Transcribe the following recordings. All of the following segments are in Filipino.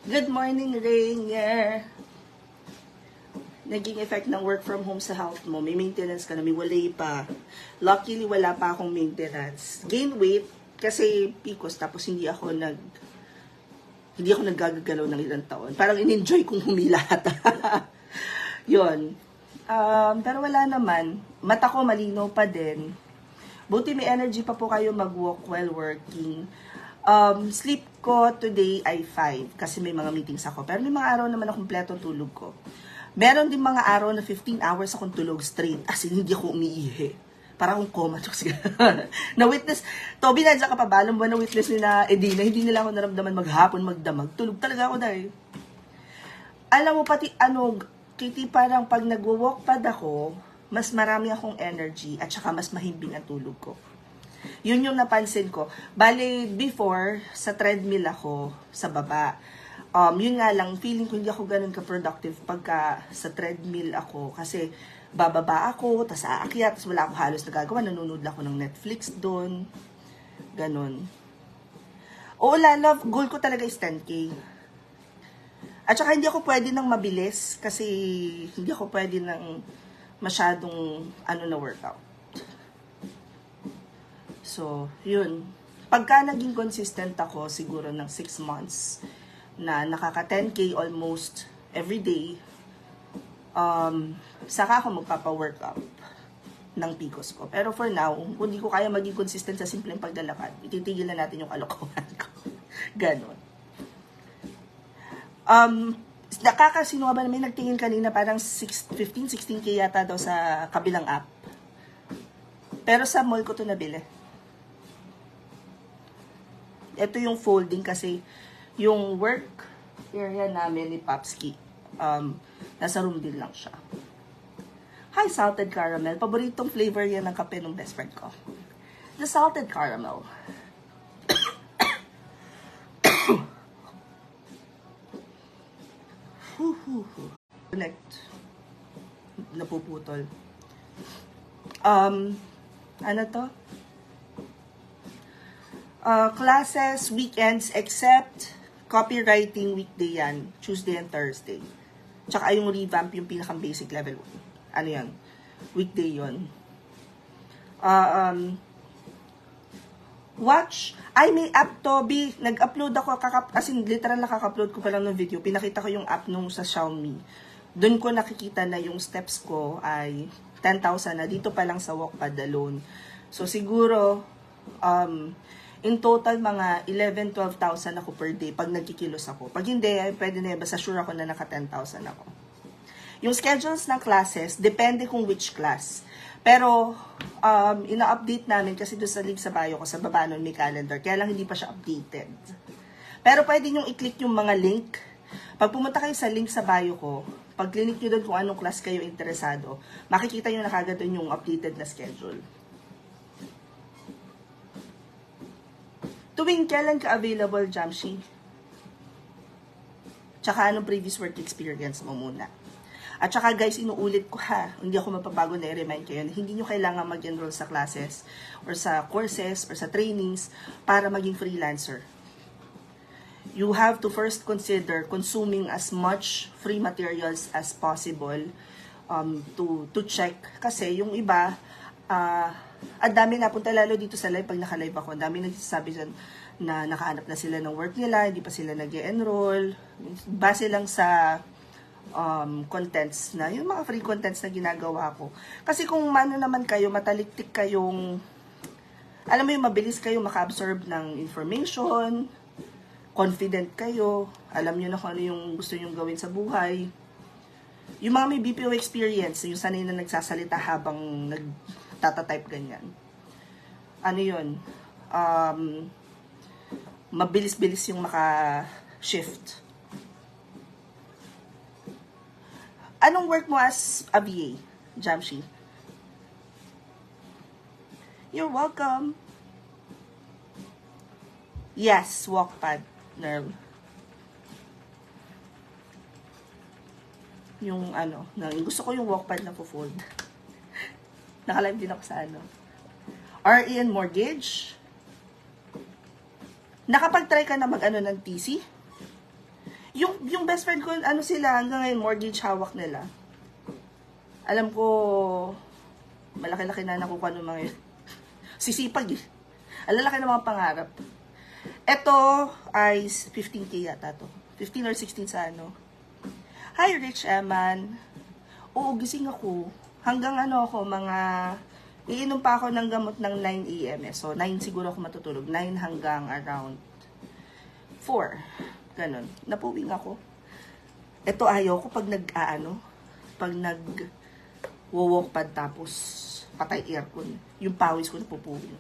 Good morning, Rainier. Naging effect ng work from home sa health mo. May maintenance ka na, may wala pa. Luckily, wala pa akong maintenance. Gain weight kasi PCOS, tapos hindi ako naggagalaw ng ilang taon. Parang in-enjoy kong humilat. Yun. Pero wala naman. Mata ko malinaw pa din. Buti may energy pa po kayo mag-walk while working. Sleep ko today ay 5 kasi may mga meetings ako. Pero may mga araw naman na kumpleto tulog ko. Meron din mga araw na 15 hours akong tulog straight. As in, hindi ako umiihi. Parang akong coma. Na-witness, Toby, nandiyan ka pa ba? Alam mo, na-witness ni na Edina, hindi nila ako naramdaman maghapon, magdamag. Tulog talaga ako dahil. Alam mo, pati Kitty, parang pag nag-walk pad ako, mas marami akong energy at saka mas mahimbing ang tulog ko. Yun yung napansin ko. Bale, before, sa treadmill ako, sa baba. Yun nga lang, feeling ko hindi ako ganun ka-productive pagka sa treadmill ako. Kasi, bababa ako, tas aakyat, tas wala akong halos nagagawa. Nanonood lang ako ng Netflix doon. Ganun. Oo, love, goal ko talaga is 10K. At saka hindi ako pwede ng mabilis kasi hindi ako pwede ng masyadong na workout. So, yun. Pagka naging consistent ako, siguro ng 6 months, na nakaka 10K almost every day, saka ako magpapa-workout ng PCOS ko. Pero for now, kung hindi ko kaya maging consistent sa simpleng paglalakad, ititigil na natin yung kalokohan ko. Ganon. Sino ba namin nagtingin kanina parang 16K yata daw sa kabilang app. Pero sa mall ko to nabili. Ito yung folding kasi yung work area namin ni Papski, nasa room din lang siya. Hi, salted caramel. Paboritong flavor yan ng kape ng best friend ko. The salted caramel. Connect. Napuputol. Ano to? Classes, weekends, except copywriting weekday yan. Tuesday and Thursday. Tsaka yung revamp, yung pinakang basic level. Ano yan? Weekday yun. Watch. Ay, may app, Toby. Nag-upload ako, as in, literal nakaka-upload ko pa lang ng video. Pinakita ko yung app nung sa Xiaomi. Doon ko nakikita na yung steps ko ay 10,000 na. Dito pa lang sa Walkpad alone. So, siguro, in total, mga 11,000-12,000 ako per day pag nagkikilos ako. Pag hindi, pwede na, basta sure ako na naka 10,000 ako. Yung schedules ng classes, depende kung which class. Pero, ina-update namin kasi doon sa link sa bio ko, sa baba nun may calendar. Kaya lang hindi pa siya updated. Pero pwede nyo i-click yung mga link. Pag pumunta kayo sa link sa bio ko, pag click nyo doon kung anong class kayo interesado, makikita nyo na kagad doon yung updated na schedule. Tuwing kailan ka available, Jamshi? Tsaka anong previous work experience mo muna? At saka guys, inuulit ko ha, hindi ako mapabago na i-remind kayo na hindi nyo kailangan mag-enroll sa classes or sa courses or sa trainings para maging freelancer. You have to first consider consuming as much free materials as possible to check. Kasi yung iba, ang dami napunta lalo dito sa live, pag naka-live ako, ang dami nagsasabi dyan na nakahanap na sila ng work nila, hindi pa sila nag-enroll. Base lang sa contents na, yung mga free contents na ginagawa ko. Kasi kung ano naman kayo, mataliktik kayong, alam mo yung mabilis kayo maka-absorb ng information, confident kayo, alam nyo na kung ano yung gusto nyo gawin sa buhay. Yung mga may BPO experience, yung sanay na nagsasalita habang nagtatatype ganyan. Ano yun? Mabilis-bilis yung maka-shift. Anong work mo as a VA, Jamshi? You're welcome. Yes, Walkpad, Nerve. Yung gusto ko yung Walkpad na po-fold. Naka-live din ako sa RE and Mortgage. Nakapag-try ka na ng TC? Yung best friend ko, ano sila, hanggang ngayon, mortgage hawak nila. Alam ko, malaki-laki na nakukuha ng mga yun. Sisipag eh. Alalaki ng mga pangarap. Ito ay 15K yata to. 15 or 16 sa ano. Hi, Rich Eman. Oo, gising ako. Hanggang ano ako, iinom pa ako ng gamot ng 9 a.m. So, 9 siguro ako matutulog. 9 hanggang around 4. Ganon. Napuwing ako. Ito ayaw ko pag pag walk pad tapos patay aircon. Yung pawis ko napupuwing.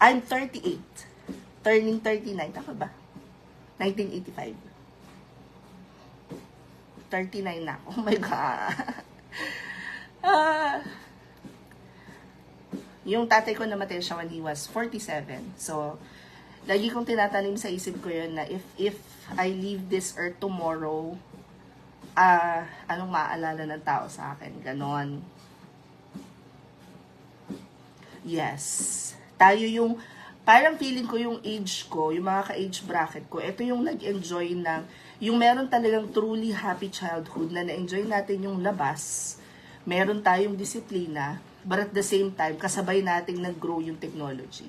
I'm 38. Turning 39. Tama ba? 1985. 39 na. Oh my God. Yung tatay ko namatay siya when he was 47. So, lagi kong tinatanim sa isip ko yun na if I leave this earth tomorrow, anong maaalala ng tao sa akin? Ganon. Yes. Tayo yung, parang feeling ko yung age ko, yung mga ka-age bracket ko, ito yung nag-enjoy ng, yung meron talagang truly happy childhood na na-enjoy natin yung labas, meron tayong disiplina, but at the same time, kasabay nating nag-grow yung technology.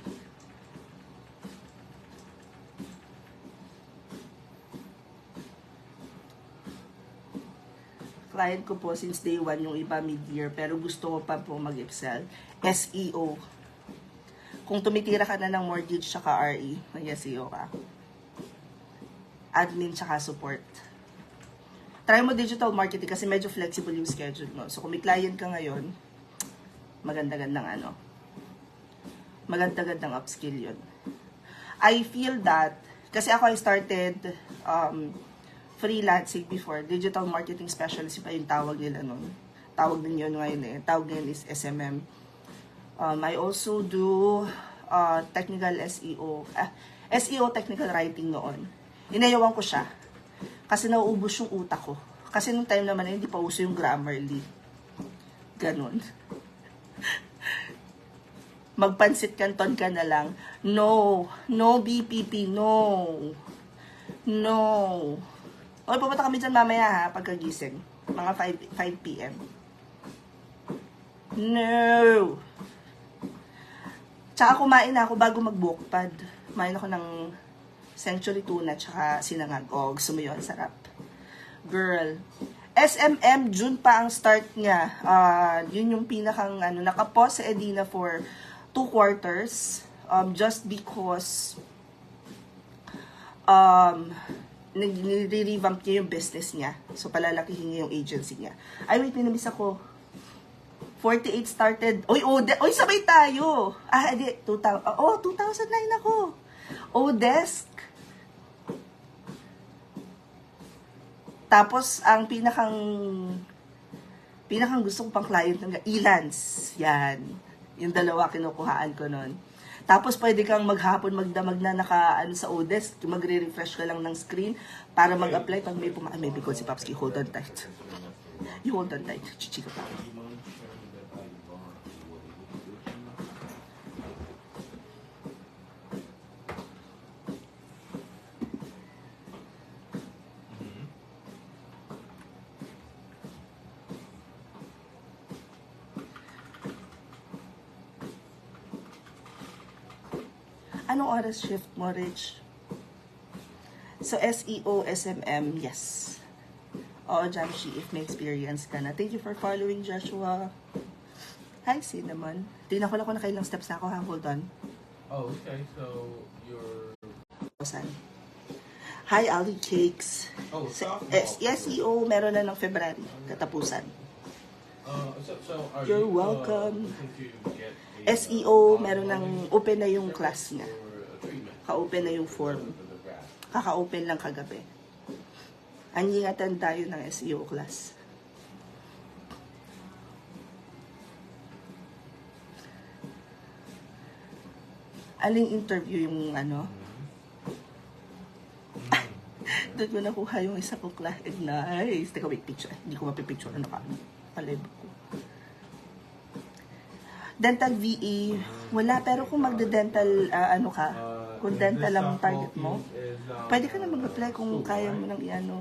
Client ko po since day 1 yung iba mid-year, pero gusto ko pa po mag-excel. SEO. Kung tumitira ka na ng mortgage tsaka RE, mag-SEO ka. Admin tsaka support. Try mo digital marketing kasi medyo flexible yung schedule mo. So kung may client ka ngayon, maganda-gandang maganda-gandang upskill yun. I feel that, kasi ako I started freelancing before, digital marketing specialist pa yung tawag nila nun. Tawag din yun ngayon eh. Tawag nila is SMM. I also do technical SEO. SEO technical writing noon. Inayawan ko siya. Kasi nauubos yung utak ko. Kasi nung time naman hindi pa uso yung Grammarly. Ganon. Magpansit kanton ka na lang. No. No BPP. No. No. Okay, pupunta kami dyan mamaya ha, pagkagising. Mga 5 p.m. No. Tsaka kumain ako bago mag-bookpad. Kumain ako ng century tuna tsaka sinangag. Oh, gusto mo yun? Sarap. Girl. SMM, June pa ang start niya. Yun yung pinakang, nakapause sa Edina for 2 quarters. Just because, nire-revamp niya yung business niya. So, palalakihin niya yung agency niya. Ay, wait, minamiss ako. 48 started. Oy, sabay tayo. Hindi, 2009 ako. Odesk. Tapos, ang pinakang gusto ko pang client ng Elance. Yan. Yung dalawa kinukuhaan ko nun. Tapos, pwede kang maghapon magdamag na sa Odesk. Magre-refresh ka lang ng screen para mag-apply pag may may bigod si Papski. Hold on tight. You hold on tight. Chichika pa. Anong oras shift mo, Rich? So, SEO, SMM, yes. Oo, Jamshi, if may experience ka na. Thank you for following, Joshua. Hi, Cinnamon. Tingnan ko lang kung nakailang steps na ako, ha? Hold on. Oh, okay. So, you're... Hi, Ali Cakes. Oh, SEO, meron na ng February. Katapusan. So are You're you, welcome. looking to get SEO, meron ng open na yung class niya. Ka-open na yung form. Kaka-open lang kagabi. Anyingatan tayo ng SEO class. Aling interview yung doon ko nakuha yung isa kong client. Nice. Teka, wait, picture. Hindi ko mapipicture. Palive ko. Dental VE, wala. Pero kung magde-dental, Kung this dental lang ang softball target mo, team is, pwede ka na mag-apply kung school, kaya mo right? nang iano.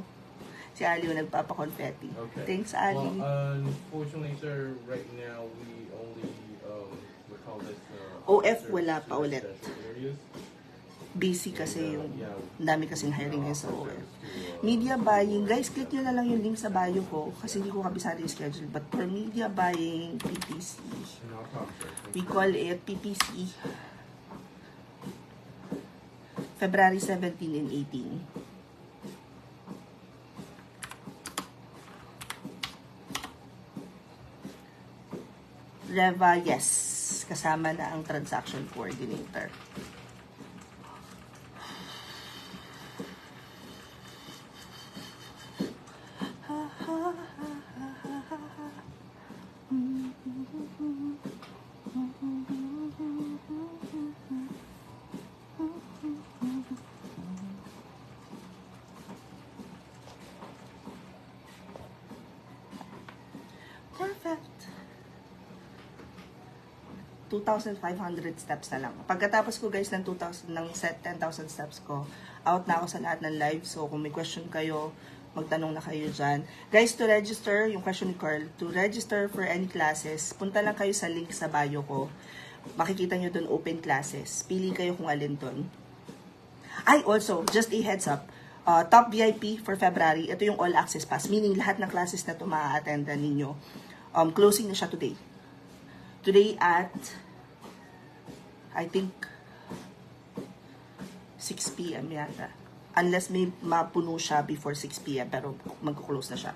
Si Ali yung nagpapa-confetti. Okay. Thanks, Ali. Well, unfortunately, sir, right now we only we call this OF officers wala to pa ulit. residential areas. Busy kasi yung Yeah, dami kasing hiring ngayon sa OF. officers to, Media buying, guys, click nyo na lang yung link sa bio ko kasi hindi ko kabisado yung schedule. But for media buying, PPC, no problem, sir. we call it PPC, February 17 and 18. Reva, yes. Kasama na ang transaction coordinator. Perfect. 2,500 steps na lang. Pagkatapos ko guys ng 2,000 ng set 10,000 steps ko, out na ako sa lahat ng live. So kung may question kayo, magtanong na kayo dyan. Guys, to register, yung question ni Carl, to register for any classes, punta lang kayo sa link sa bio ko. Makikita nyo dun open classes. Pili kayo kung alin dun. Ay, also, just a heads up, top VIP for February, ito yung all access pass. Meaning lahat ng classes na ito maa-attendan ninyo. Closing na siya today. Today at, I think, 6 p.m. yata. Unless may mapuno siya before 6 p.m. Pero mag-close na siya.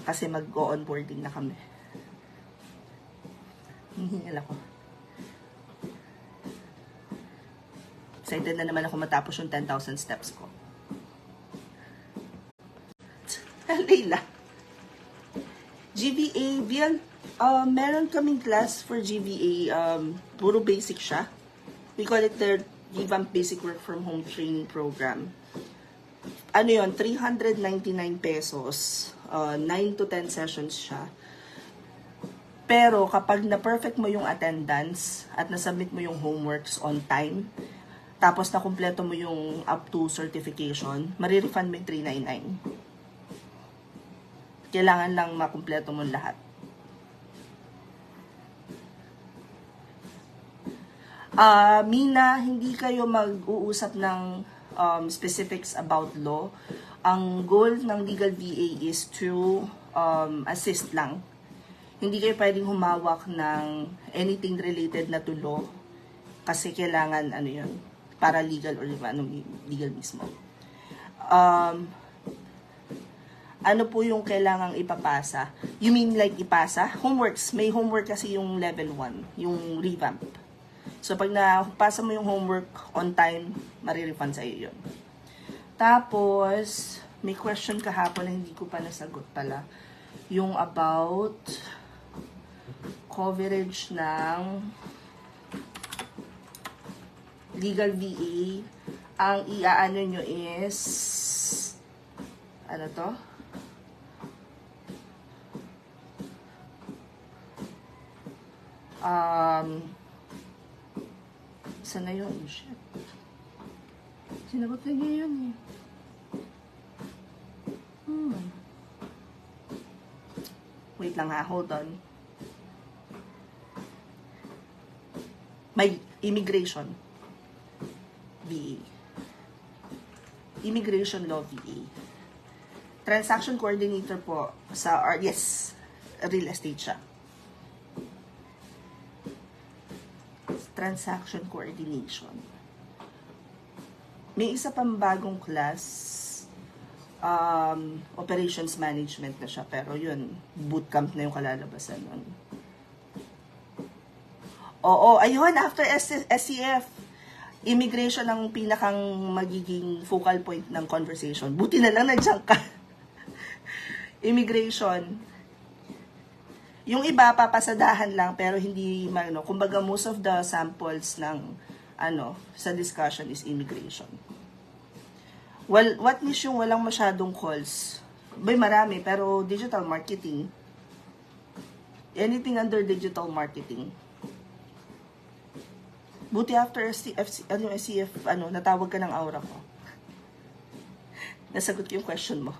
Kasi mag-onboarding na kami. Hihingal ako. Excited na naman ako matapos yung 10,000 steps ko. Leila. GVA, BL, meron kaming class for GVA, puro basic siya. We call it the Revamp Basic Work from Home Training Program. Ano yun, 399 pesos, 9 to 10 sessions siya. Pero kapag na-perfect mo yung attendance at nasubmit mo yung homeworks on time, tapos na kumpleto mo yung up to certification, marirefund mo yung 399. Kailangan lang makumpleto mo lahat. Mina, hindi kayo mag-uusap ng specifics about law. Ang goal ng Legal VA is to assist lang. Hindi kayo pwedeng humawak ng anything related na to law kasi kailangan ano yun, para legal or legal mismo. Ano po yung kailangang ipapasa? You mean like ipasa? Homeworks. May homework kasi yung level 1, yung revamp. So, pag napasa mo yung homework on time, marirefund sa'yo yun. Tapos, may question kahapon na hindi ko pa nasagot pala. Yung about coverage ng Legal VA. Ang iaano nyo is, ano to? Sana yun? Shit. Sinagot na niya yun eh. Wait lang ha, hold on. May immigration. VA. Immigration Law VA. Transaction coordinator po sa, yes, real estate siya. Transaction coordination. May isa pang bagong class, operations management na siya, pero yun, bootcamp na yung kalalabasan nun. Oo, ayun, after SCF, immigration ang pinakang magiging focal point ng conversation. Buti na lang nandiyan ka. Immigration. Yung iba, papasadahan lang, pero hindi, kumbaga, most of the samples ng, sa discussion is immigration. Well, what niche yung walang masyadong calls? May marami, pero digital marketing. Anything under digital marketing. Buti after SCF, natawag ka ng aura ko. Nasagot ko yung question mo.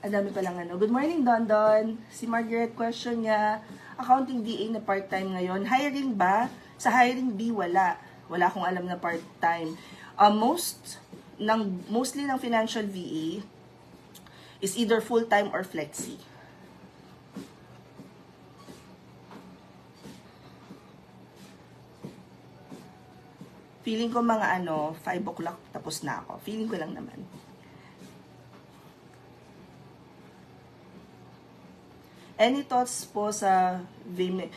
Ang dami palang ano. Good morning, Don Don. Si Margaret, question niya, accounting DA na part-time ngayon. Hiring ba? Sa hiring B, wala. Wala akong alam na part-time. Mostly ng financial VA is either full-time or flexi. Feeling ko mga 5 o'clock tapos na ako. Feeling ko lang naman. Any thoughts po sa VME?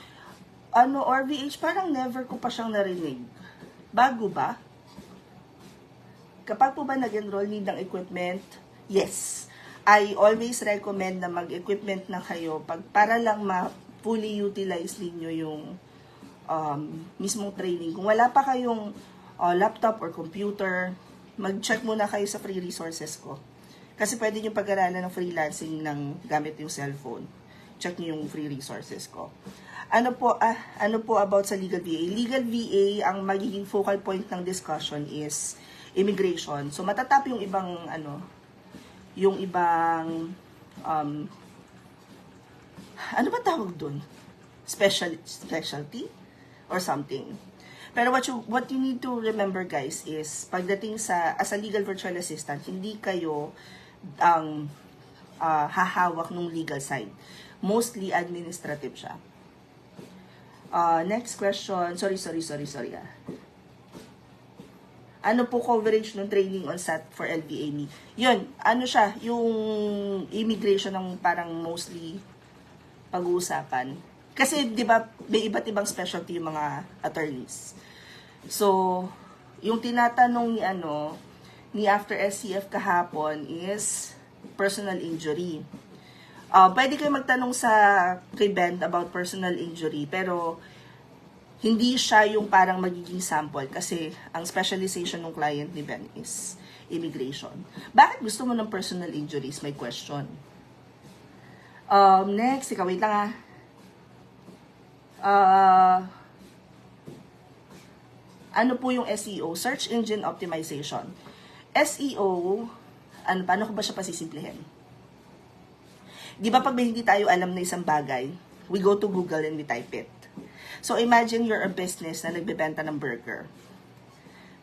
Or VH, parang never ko pa siyang narinig. Bago ba? Kapag po ba nag-enroll need ng equipment? Yes. I always recommend na mag-equipment na kayo para lang ma-fully utilize ninyo yung mismong training. Kung wala pa kayong laptop or computer, mag-check muna kayo sa free resources ko. Kasi pwede nyo pag-aralan ng freelancing ng gamit yung cellphone. Check nyo yung free resources ko. Ano po about sa legal VA? Legal VA, ang magiging focal point ng discussion is immigration. So, matatap yung ibang, ano ba tawag dun? Specialty? Or something. Pero what you need to remember, guys, is pagdating as a legal virtual assistant, hindi kayo ang hahawak ng legal side. Mostly administrative siya. Next question. Sorry. Ano po coverage ng training on SAT for LVA? Yun, siya, yung immigration ng parang mostly pag-uusapan. Kasi, di ba, may iba't ibang specialty yung mga attorneys. So, yung tinatanong ni after SCF kahapon is personal injury. Pwede kayo magtanong kay Ben about personal injury, pero hindi siya yung parang magiging sample kasi ang specialization ng client ni Ben is immigration. Bakit gusto mo ng personal injuries? May question. Next, wait lang ano po yung SEO? Search Engine Optimization. SEO, paano ko ba siya pasisimplihin? Di ba pag hindi tayo alam na isang bagay, we go to Google and we type it. So imagine you're a business na nagbebenta ng burger.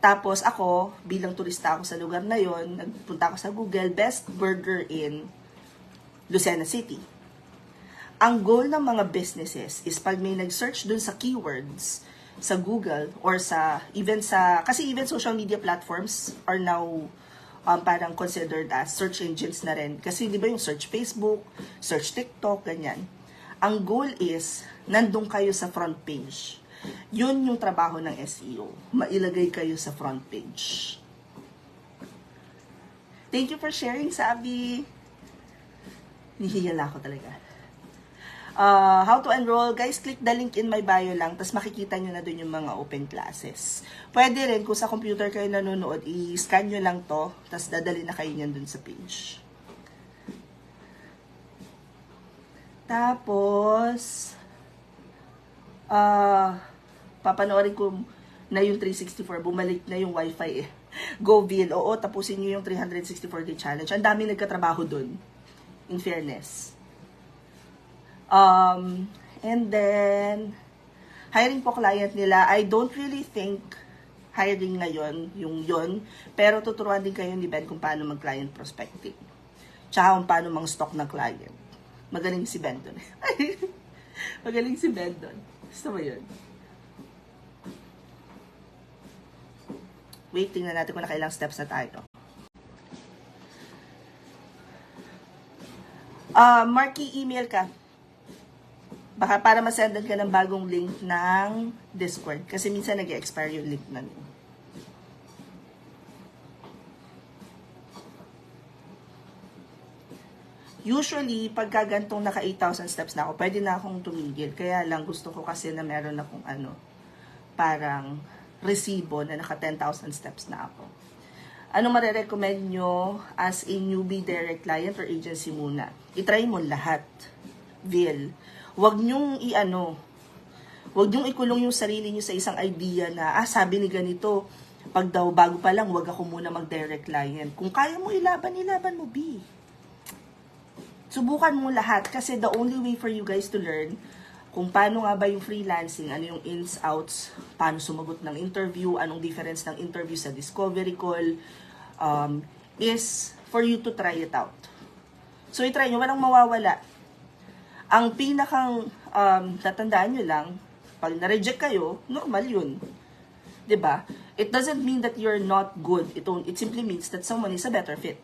Tapos ako, bilang turista ako sa lugar na yon, nagpunta ako sa Google, best burger in Lucena City. Ang goal ng mga businesses is pag may nag-search dun sa keywords sa Google or kasi even social media platforms are now parang considered as search engines na rin. Kasi di ba yung search Facebook, search TikTok, ganyan. Ang goal is, nandun kayo sa front page. Yun yung trabaho ng SEO. Mailagay kayo sa front page. Thank you for sharing, Sabi. Nihiyala ako talaga. How to enroll? Guys, click the link in my bio lang, tapos makikita nyo na dun yung mga open classes. Pwede rin, kung sa computer kayo nanonood, i-scan nyo lang to, tapos dadali na kayo nyan dun sa page. Tapos, papanoorin ko na yung 364, bumalik na yung wifi eh. Go Bill, oo, tapusin nyo yung 364-day challenge. Ang dami nagkatrabaho dun, in fairness. And then, hiring po client nila, I don't really think hiring ngayon, yung yun, pero tuturuan din kayo ni Ben kung paano mag-client prospecting. Tsaka kung paano mang-stock ng client. Magaling si Ben doon. Magaling si Ben doon. Gusto mo yun? Wait, tingnan natin kung nakailang steps na tayo. Marky, email ka. Baka para masendan ka ng bagong link ng Discord. Kasi minsan nag-expire yung link na yun. Usually, pagka gantong naka 8,000 steps na ako, pwede na akong tumigil. Kaya lang gusto ko kasi na meron akong parang resibo na naka 10,000 steps na ako. Ano marirecommend nyo as a newbie direct client or agency muna? I-try mo lahat. Vil. Huwag nyong huwag nyong ikulong yung sarili nyo sa isang idea na, sabi ni ganito, pag daw bago pa lang, huwag ako muna mag-direct client. Kung kaya mo ilaban mo, B. Subukan mo lahat kasi the only way for you guys to learn kung paano nga ba yung freelancing, ano yung ins, outs, paano sumagot ng interview, anong difference ng interview sa discovery call, is for you to try it out. So, i-try nyo, walang mawawala. Ang pinakang tatandaan nyo lang, pag na-reject kayo, normal yun. 'Di ba? It doesn't mean that you're not good. It simply means that someone is a better fit.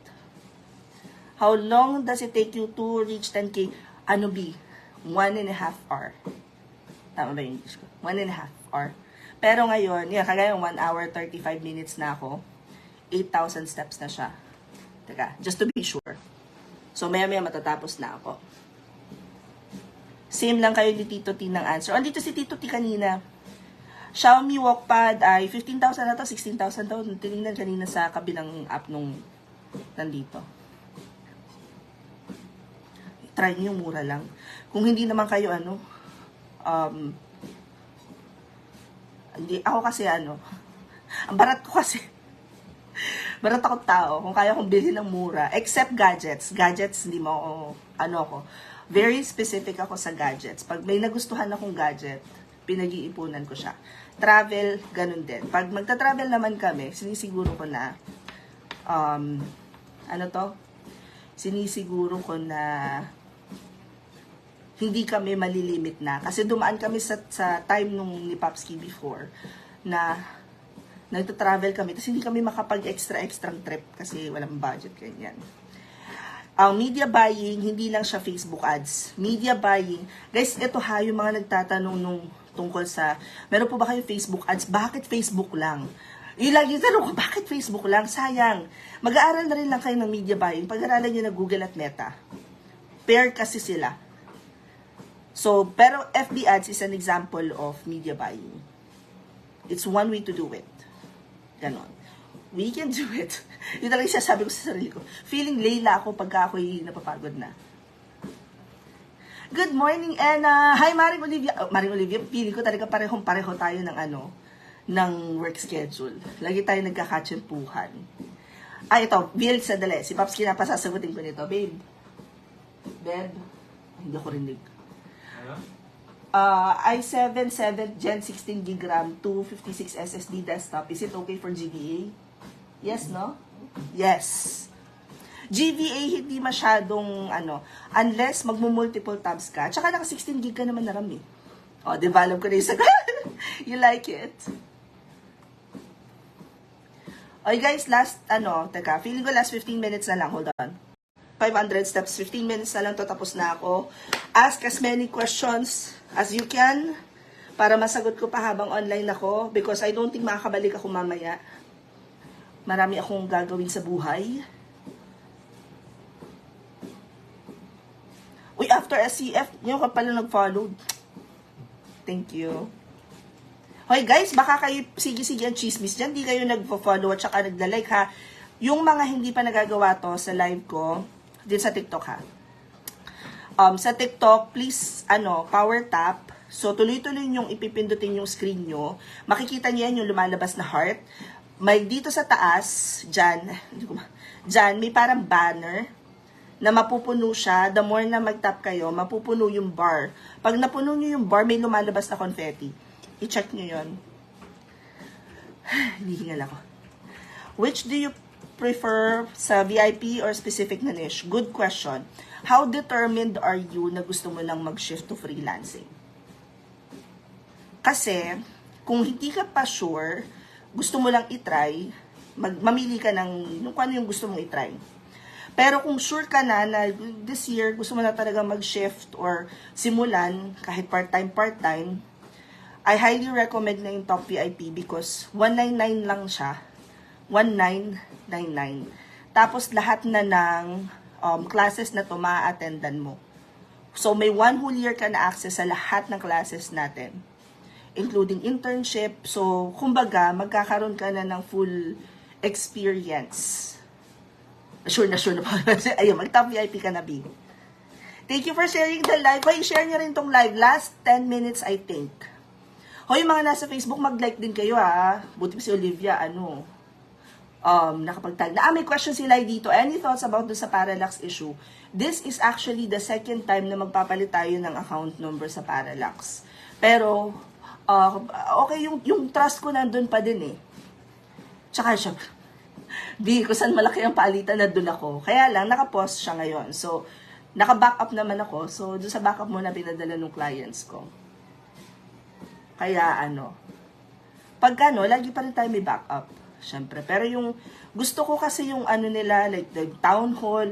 How long does it take you to reach 10K? Ano B? 1.5 hour. Tama ba yung English ko? 1.5 hour. Pero ngayon, kagaya 1 hour 35 minutes na ako, 8,000 steps na siya. Teka, just to be sure. So, maya-maya matatapos na ako. Same lang kayo ni Tito T ng answer. Andito si Tito T kanina. Xiaomi Walkpad ay 15,000 na to, 16,000 daw. Tinignan kanina sa kabilang app nung nandito. Try nyo, mura lang. Kung hindi naman kayo hindi, ako kasi ang barat ko kasi. Barat ako tao, kung kaya kong bilhin ng mura. Except gadgets. Gadgets, hindi mo ako, very specific ako sa gadgets. Pag may nagustuhan akong gadget, pinag-iipunan ko siya. Travel, ganun din. Pag magta-travel naman kami, sinisiguro ko na, sinisiguro ko na hindi kami malilimit na. Kasi dumaan kami sa time nung ni Popski before, na nagta-travel kami, tapos hindi kami makapag-extra-extrang trip kasi walang budget, ganyan. Ang media buying, hindi lang siya Facebook ads. Media buying, guys, ito yung mga nagtatanong tungkol sa, meron po ba kayo Facebook ads? Bakit Facebook lang? Yung lagi tanong ko, bakit Facebook lang? Sayang. Mag-aaral na rin lang kayo ng media buying. Pag-aralan nyo na Google at Meta. Pair kasi sila. So, pero FB ads is an example of media buying. It's one way to do it. Ganon. We can do it. Yun talaga yung sasabi ko sa sarili ko. Feeling layla ako pagka ako'y napapagod na. Good morning, Anna! Hi, Maring Olivia. Maring Olivia, feeling ko talaga pareho tayo ng work schedule. Lagi tayo nagkakatsempuhan. Ito, Bill, sadali. Si Pops kinapasasagutin ko nito. Babe. Hindi ako rinig. i7 7 Gen 16 GB RAM 256 SSD desktop. Is it okay for GBA? Yes, no? Yes. GVA hindi masyadong unless magmo-multiple tabs ka. Tsaka naka 16 GB ka naman na RAM eh. Develop ko na yung You like it? Okay guys, last feeling ko last 15 minutes na lang. Hold on. 500 steps, 15 minutes na lang to, tapos na ako. Ask as many questions as you can para masagot ko pa habang online ako because I don't think makakabalik ako mamaya. Marami akong gagawin sa buhay. Uy, after SCF, nyo ka pala nag-follow. Thank you. Okay guys, baka kayo sige-sige ang chismis dyan. Di kayo nag-follow at saka nagla-like ha. Yung mga hindi pa nagagawa to sa live ko, din sa TikTok ha. Sa TikTok, please, power tap. So, tuloy-tuloy yung ipipindutin yung screen nyo. Makikita niyo yan yung lumalabas na heart. May dito sa taas, dyan, may parang banner na mapupuno siya. The more na mag-tap kayo, mapupuno yung bar. Pag napuno nyo yung bar, may lumalabas na confetti. I-check nyo yun. Hihingal ako. Which do you prefer sa VIP or specific na niche? Good question. How determined are you na gusto mo lang mag-shift to freelancing? Kasi, kung hindi ka pa sure, gusto mo lang itry, mamili ka ng kung ano yung gusto mong itry. Pero kung sure ka na this year, gusto mo na talaga mag-shift or simulan, kahit part-time, I highly recommend na yung Top VIP because 199 lang siya. 1999. Tapos lahat na ng classes na to ma-attendan mo. So, may 1 whole year ka na access sa lahat ng classes natin, including internship. So, kumbaga, magkakaroon ka na ng full experience. Sure na pa. Ayun, mag-top VIP ka na, B. Thank you for sharing the live. Hoy, share nyo rin tong live. Last 10 minutes, I think. Hoy, mga nasa Facebook, mag-like din kayo, ha. Buti pa si Olivia, nakapag-tag na. May question sila dito. Any thoughts about sa Parallax issue? This is actually the second time na magpapalit tayo ng account number sa Parallax. Pero, okay, yung trust ko nandun pa din eh. Tsaka siya, kung saan malaki ang palitan, nandun ako. Kaya lang, naka-pause siya ngayon. So, naka-backup naman ako. So, doon sa backup mo na pinadala ng clients ko. Kaya, pagka, lagi pa rin tayo may backup. Siyempre. Pero yung, gusto ko kasi yung nila, like the town hall,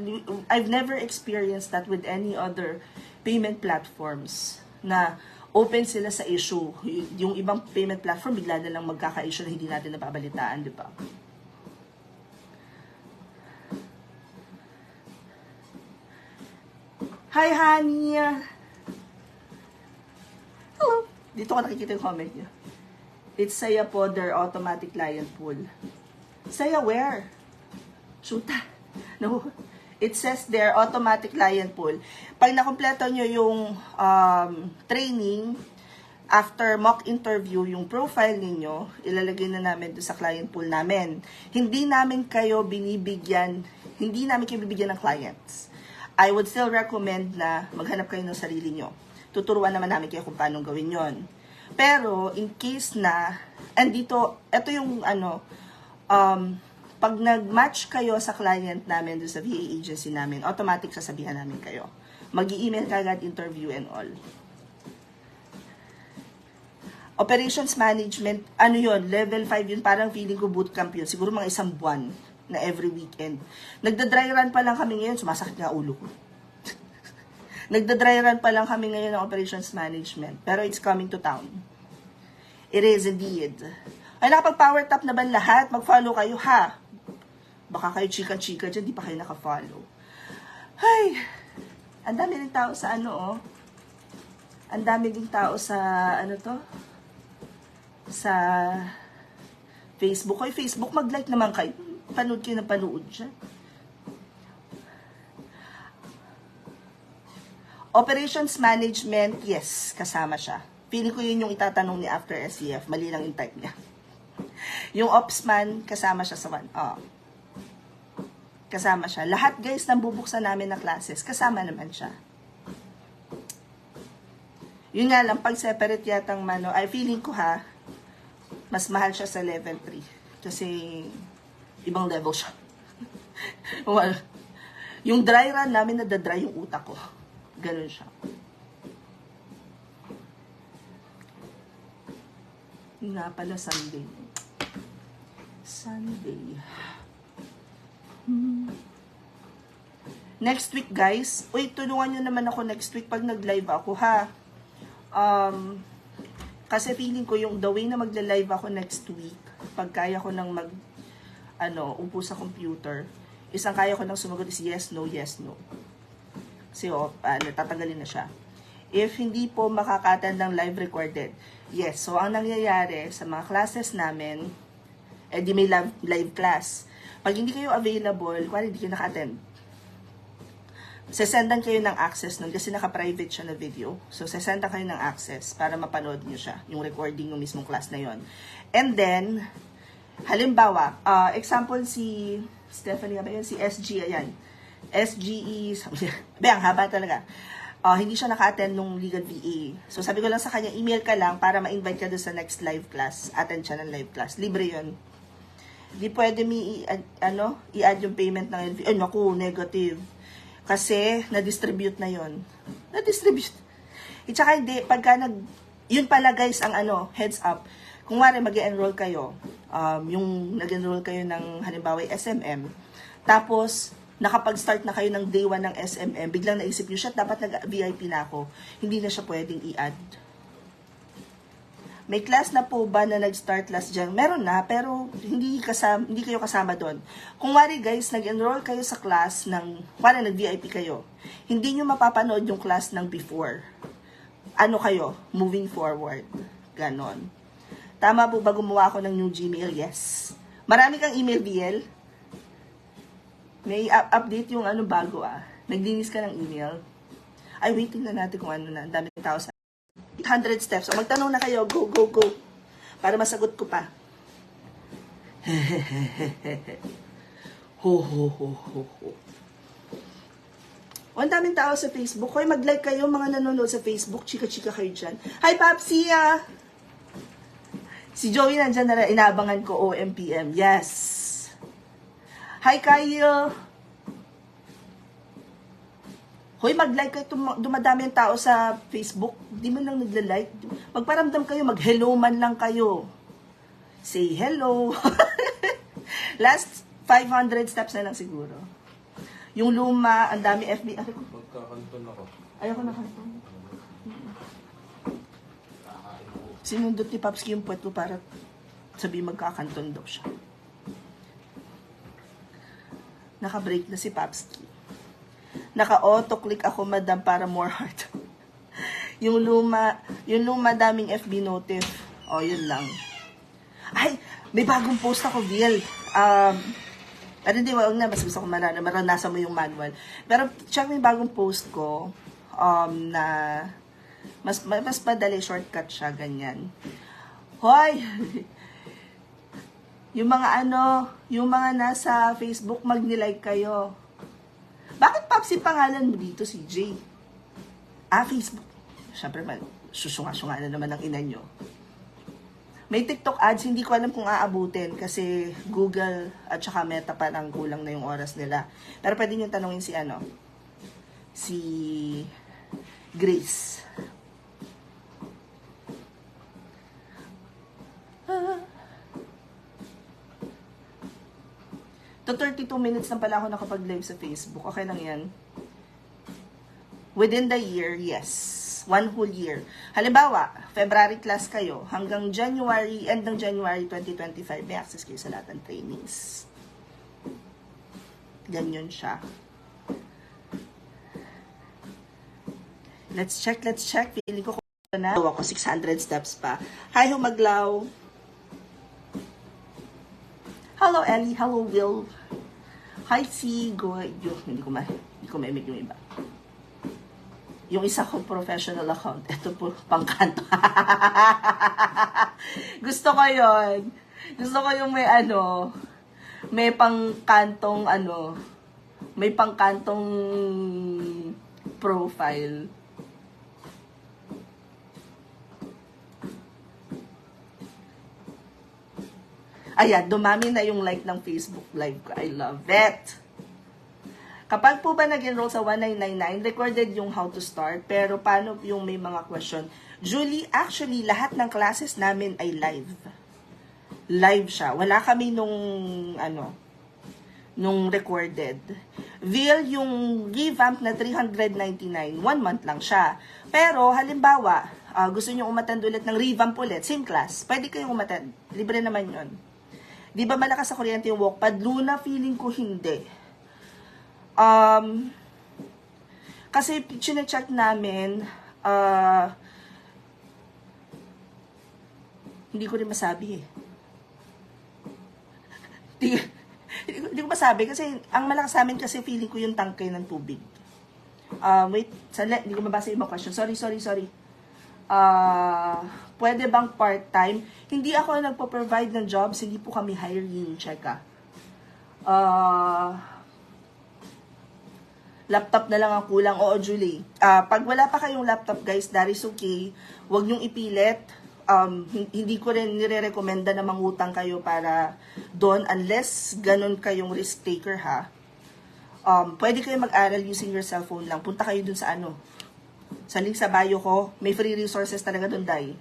I've never experienced that with any other payment platforms na open sila sa issue. Yung ibang payment platform, bigla na lang magkaka-issue na hindi natin napabalitaan, di ba? Hi, honey! Hello! Dito ko nakikita yung comment niya. It's saya po their automatic client pool. Saya where? Shoota. No. It says their automatic client pool. Pag nakompleto nyo yung training, after mock interview, yung profile ninyo, ilalagay na namin doon sa client pool namin. Hindi namin kayo bibigyan ng clients. I would still recommend na maghanap kayo ng sarili nyo. Tuturuan naman namin kayo kung paano gawin yon. Pero, in case na, ito yung pag nag-match kayo sa client namin doon sa VA agency namin, automatic sasabihan namin kayo. Mag-i-email ka agad, interview and all. Operations management, yun, level 5 yun, parang feeling ko bootcamp yun. Siguro mga 1 buwan na every weekend. Nagda-dry run pa lang kami ngayon, sumasakit nga ulo ko. Nagda-dry run pa lang kami ngayon ng operations management. Pero it's coming to town. It is indeed. Ay, nakapag-power tap na ba lahat? Mag-follow kayo, ha? Baka kayo chika-chika dyan, di pa kayo naka-follow. Ay, ang dami rin tao sa Ang dami din tao sa, sa Facebook. Hoy, Facebook, mag-like naman kayo. Panood kayo na panood dyan. Operations management, yes, kasama siya. Feeling ko yun yung itatanong ni after SCF. Mali lang yung type niya. Yung Opsman, kasama siya sa one. Kasama siya. Lahat guys nang bubuksan namin na classes, kasama naman siya. Yun nga lang, pag separate yatang ay feeling ko mas mahal siya sa level 3. Kasi, ibang level siya. Yung dry run namin, nadadry yung utak ko. Ganun siya. Yun nga pala, Sunday. Next week, guys. Uy, tulungan nyo naman ako next week pag nag-live ako, ha? Kasi feeling ko yung the way na magla-live ako next week, pag kaya ko nang upo sa computer, isang kaya ko nang sumagot is yes, no, yes, no. Kasi tatanggalin na siya. If hindi po makaka-attend ng live recorded, yes. So, ang nangyayari sa mga classes namin, di may live class. Pag hindi kayo available, kung hindi kayo naka-attend, sesendan kayo ng access nun kasi naka-private siya na video. So, sesendan kayo ng access para mapanood nyo siya, yung recording ng mismong class na yon. And then, halimbawa, example si Stephanie, si SG, ayan. SGE, ang haba talaga. Hindi siya naka-attend nung legal VA. So, sabi ko lang sa kanya, email ka lang para ma-invite ka doon sa next live class. Attend siya ng live class. Libre yun. Hindi pwede i-add yung payment ng LV. Ay, naku, negative. Kasi, na-distribute na yon. Na-distribute. At saka hindi, yun pala guys, ang heads up. Kung wari mag-enroll kayo, yung nag-enroll kayo ng halimbawa SMM, tapos, nakapag-start na kayo ng day 1 ng SMM, biglang naisip nyo, dapat nag-VIP na ako. Hindi na siya pwedeng i-add. May class na po ba na nag-start last Jan? Meron na, pero hindi kayo kasama doon. Kung wari guys, nag-enroll kayo sa class ng, wala nag-VIP kayo, hindi nyo mapapanood yung class ng before. Ano kayo? Moving forward. Ganon. Tama po ba gumawa ako ng new Gmail? Yes. Marami kang email, BL? May update yung ano bago Naglinis ka ng email? Ay, waiting na natin kung ano na. Ang daming tao sa 100 steps. O, magtanong na kayo. Go, go, go. Para masagot ko pa. Ho, ho, ho, ho, ho. O, ang daming tao sa Facebook. Hoy, mag-like kayo, mga nanonood sa Facebook. Chika-chika kayo dyan. Hi, Papsi, Si Joey nandyan na inaabangan ko, OMPM. Yes. Hi, Kyle. Hoy, mag-like kayo. Dumadami ang tao sa Facebook. Di man lang nagla-like. Magparamdam kayo. Mag-hello man lang kayo. Say hello. Last 500 steps na lang siguro. Yung luma, ang dami FB. Magkakanton ako. Ayoko na kanton. Sinundot ni Papski yung puwet ko para sabi magkakanton daw siya. Naka-break na si Papski. Naka-auto-click ako, madam, para more heart. yung luma daming FB notif. O, yun lang. Ay, may bagong post ako, Bill. Pero hindi, wag na, mas gusto ko maranasan mo yung manual. Pero, check mo yung bagong post ko, na, mas madali, shortcut siya, ganyan. Hoy! yung mga nasa Facebook, mag-nilike kayo. Bakit Papsi pangalan mo dito, si Jay? Facebook. Siyempre, susunga-sunga na naman ang ina nyo. May TikTok ads, hindi ko alam kung aabutin kasi Google at saka Meta pa lang kulang na yung oras nila. Pero pwede nyo tanongin si Grace. To 32 minutes na pala ako nakapag-live sa Facebook. Okay lang yan. Within the year, yes. 1 whole year. Halimbawa, February class kayo, hanggang January, end ng January 2025, may access kayo sa lahat ng trainings. Ganyan siya. Let's check. Feeling ko na. Ako 600 steps pa. Hi, Humaglaw. Hello, Ellie. Hello, Will. Hi, Sigo. Hindi ko ma-emit yung iba. Yung isa kong professional account. Ito po, pangkanto. Gusto ko yun. Gusto ko yung may pangkantong may pangkantong profile. Ayan, dumami na yung like ng Facebook Live ko. I love it. Kapag po ba nag-enroll sa 1999, recorded yung how to start, pero paano yung may mga question? Julie, actually, lahat ng classes namin ay live. Live siya. Wala kami nung recorded. Vil, yung revamp na 399, 1 month lang siya. Pero, halimbawa, gusto nyo umattend ulit ng revamp ulit, same class, pwede kayong umattend. Libre naman yun. Di ba malakas sa kuryente yung walkpad? Luna, feeling ko hindi. Kasi chinecheck namin, hindi ko rin masabi Hindi ko masabi kasi ang malakas sa amin kasi feeling ko yung tangke ng tubig. Wait, hindi ko mabasa yung mga question. Sorry. Pwede bang part-time? Hindi ako nagpo-provide ng jobs, hindi po kami hiring, checka. Laptop na lang ang kulang. Oo, Julie. Pag wala pa kayong laptop, guys, that is okay. Huwag niyong ipilit. Hindi ko rin nire-recommenda na mangutang kayo para doon unless ganun kayong risk taker, ha. Pwede kayo mag-aral using your cellphone lang. Punta kayo dun sa sa link sa bio ko. May free resources talaga doon, Day.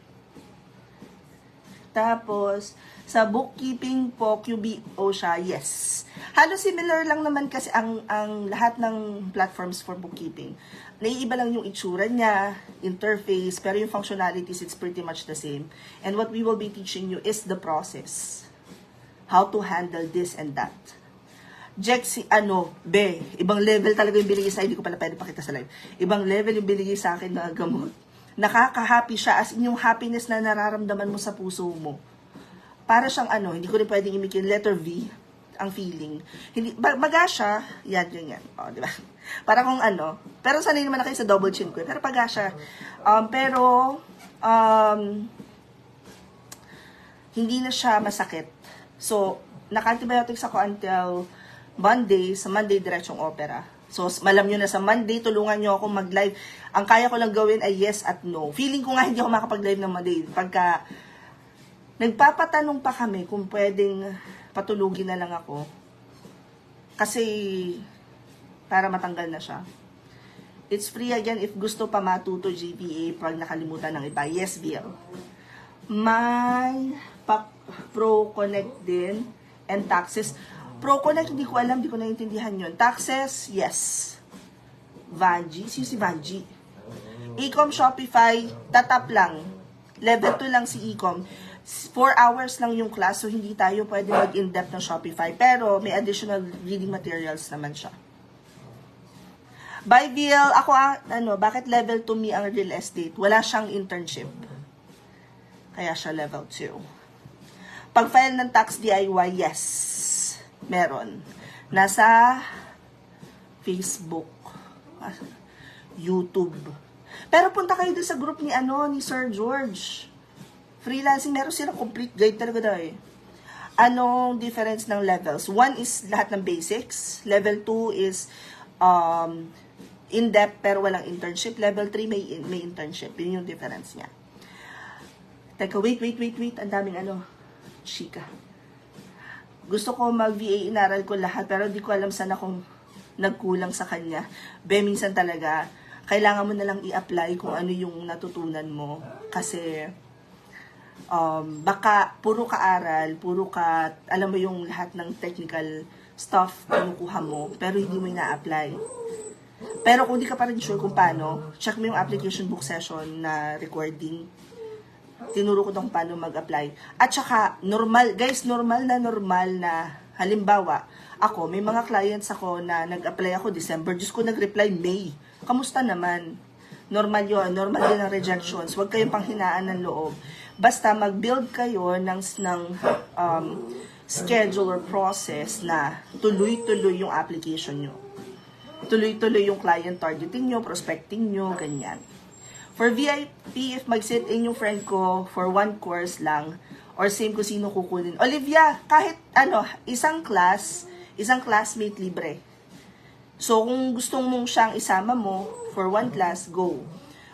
Tapos, sa bookkeeping po, QBO siya, yes. Halos similar lang naman kasi ang lahat ng platforms for bookkeeping. Naiiba lang yung itsura niya, interface, pero yung functionalities, it's pretty much the same. And what we will be teaching you is the process. How to handle this and that. Jack, ibang level talaga yung binigay sa akin, hindi ko pala pwede pakita sa live. Ibang level yung binigay sa akin na gamot. Nakaka-happy siya, as in yung happiness na nararamdaman mo sa puso mo. Para siyang hindi ko rin pwedeng imik yung letter V, ang feeling. Hindi, baga siya, yan. O, di ba? Para kung pero sanay naman na kayo sa double chin ko, pero baga siya. Hindi na siya masakit. So, naka-antibiotics ako until Monday, sa Monday, diretsong opera. So, malam nyo na sa Monday, tulungan nyo ako mag-live. Ang kaya ko lang gawin ay yes at no. Feeling ko nga hindi ako makapag-live ng Monday. Pagka nagpapatanong pa kami kung pwedeng patulugin na lang ako. Kasi, para matanggal na siya. It's free again if gusto pa matuto GPA pag nakalimutan ng iba. Yes, Bill. May Pro Connect din and taxes. Pro Connect, hindi ko alam, hindi ko naiintindihan yun. Taxes, yes. Vanji, si Vanji. Ecom Shopify, tatap lang. Level 2 lang si Ecom. 4 hours lang yung class, so hindi tayo pwede mag-in-depth ng Shopify. Pero may additional reading materials naman siya. By Bill, ako bakit level 2 me ang real estate? Wala siyang internship. Kaya siya level 2. Pag-file ng tax DIY, yes. Meron. Nasa Facebook, YouTube. Pero punta kayo dun sa group ni Sir George. Freelancing, meron silang complete guide talaga dahil. Anong difference ng levels? 1 is lahat ng basics. Level 2 is in-depth pero walang internship. Level 3 may internship. Yun yung difference niya. Teka, wait. Ang daming chika. Gusto ko mag-VA, inaral ko lahat, pero di ko alam saan akong nagkulang sa kanya. Minsan talaga, kailangan mo na lang i-apply kung ano yung natutunan mo. Kasi, baka puro ka aral, alam mo yung lahat ng technical stuff kinukuha mo, pero hindi mo na-apply. Pero kung di ka pa rin sure kung paano, check mo yung application book session na recording. Tinuro ko kung paano mag-apply. At saka, normal na, halimbawa, ako, may mga clients ako na nag-apply ako December, Diyos ko nag-reply May. Kamusta naman? Normal yun, normal din ang rejections. Huwag kayong panghinaan ng loob. Basta mag-build kayo ng schedule or process na tuloy-tuloy yung application nyo. Tuloy-tuloy yung client targeting nyo, prospecting nyo, ganyan. For VIP, if mag-sit in yung friend ko for 1 course lang, or same kung sino kukunin. Olivia, kahit isang classmate libre. So, kung gustong mong siyang isama mo for 1 class, go.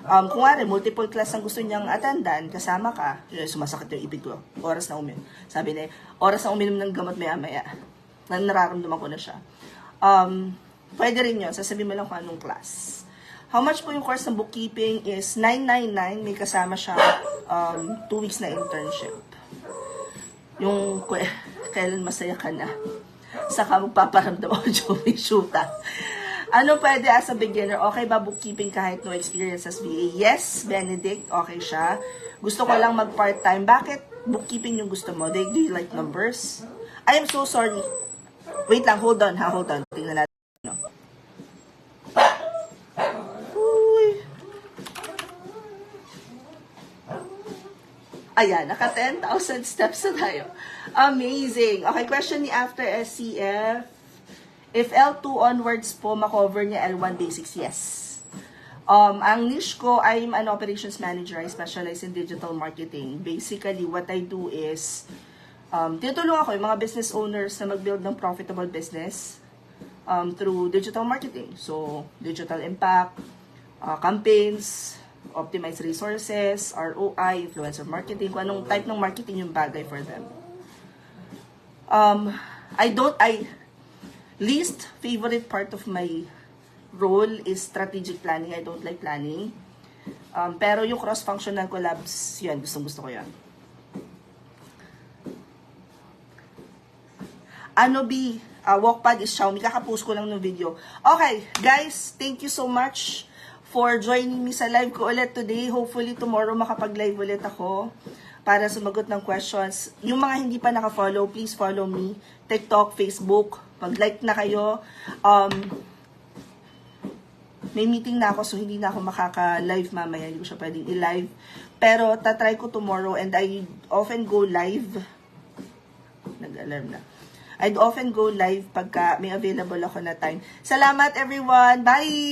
Kung multiple class ang gusto niyang attendan, kasama ka, sumasakit yung ibig ko, oras na uminom. Sabi na, oras na uminom ng gamot maya-maya. Nararamdaman ko na siya. Pwede rin yun, sasabihin mo lang kung anong class. How much po yung course ng bookkeeping is $999. May kasama siya 2 weeks na internship. Yung kailan masaya ka na. Saka magpaparamdam ako Joey Shuta. Ano pwede as a beginner? Okay ba bookkeeping kahit no experience as VA? Yes, Benedict. Okay siya. Gusto ko lang mag part-time. Bakit bookkeeping yung gusto mo? Do you like numbers? I am so sorry. Wait lang, hold on. Tingnan natin. Ayan, naka 10,000 steps na tayo. Amazing. Okay, question ni After SCF. If L2 onwards po, makover niya L1 basics? Yes. Ang niche ko, I'm an operations manager. I specialize in digital marketing. Basically, what I do is, tinutulong ako yung mga business owners na mag-build ng profitable business through digital marketing. So, digital impact, campaigns, optimize resources, ROI, influencer marketing, kung anong type ng marketing yung bagay for them. Least favorite part of my role is strategic planning. I don't like planning. Pero yung cross-functional collabs, yun, gusto ko yun. Walkpad is Xiaomi. Kakapost ko lang ng video. Okay, guys, thank you so much for joining me sa live ko ulit today. Hopefully, tomorrow makapag-live ulit ako para sumagot ng questions. Yung mga hindi pa naka-follow, please follow me. TikTok, Facebook. Pag-like na kayo. May meeting na ako, so hindi na ako makaka-live mamaya. Hindi ko siya pwedeng i-live. Pero, tatry ko tomorrow and I often go live. Nag-alarm na. I'd often go live pagka may available ako na time. Salamat, everyone! Bye!